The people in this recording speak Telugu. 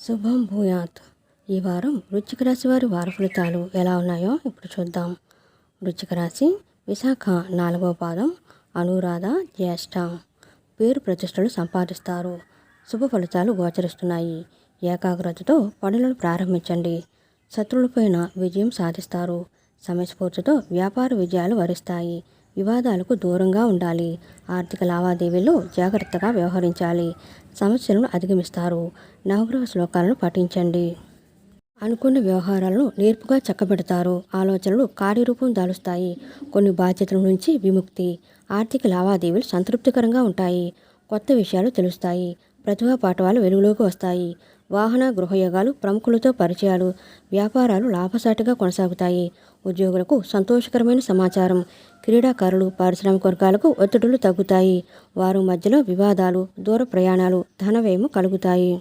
శుభం భూయాత్. ఈ వారం వృశ్చిక రాశి వారి వార ఫలితాలు ఎలా ఉన్నాయో ఇప్పుడు చూద్దాం. వృశ్చిక రాశి విశాఖ 4వ పాదం, అనురాధ జ్యేష్ఠ. పేరు ప్రతిష్టలు సంపాదిస్తారు. శుభ ఫలితాలు గోచరిస్తున్నాయి. ఏకాగ్రతతో పనులను ప్రారంభించండి. శత్రువులపైన విజయం సాధిస్తారు. సమయస్ఫూర్తితో వ్యాపార విజయాలు వరిస్తాయి. వివాదాలకు దూరంగా ఉండాలి. ఆర్థిక లావాదేవీల్లో జాగ్రత్తగా వ్యవహరించాలి. సమస్యలను అధిగమిస్తారు. నవగ్రహ శ్లోకాలను పఠించండి. అనుకున్న వ్యవహారాలను నేర్పుగా చక్కబెడతారు. ఆలోచనలు కార్యరూపం దాలుస్తాయి. కొన్ని బాధ్యతల నుంచి విముక్తి. ఆర్థిక లావాదేవీలు సంతృప్తికరంగా ఉంటాయి. కొత్త విషయాలు తెలుస్తాయి. ప్రతిభా పాఠవాలు వెలుగులోకి వస్తాయి. వాహన గృహయోగాలు, ప్రముఖులతో పరిచయాలు, వ్యాపారాలు లాభసాటిగా కొనసాగుతాయి. ఉద్యోగులకు సంతోషకరమైన సమాచారం. క్రీడాకారులు, పారిశ్రామిక వర్గాలకు ఒత్తిడులు తగ్గుతాయి. వారు మధ్యలో వివాదాలు, దూర ప్రయాణాలు, ధన వ్యయము కలుగుతాయి.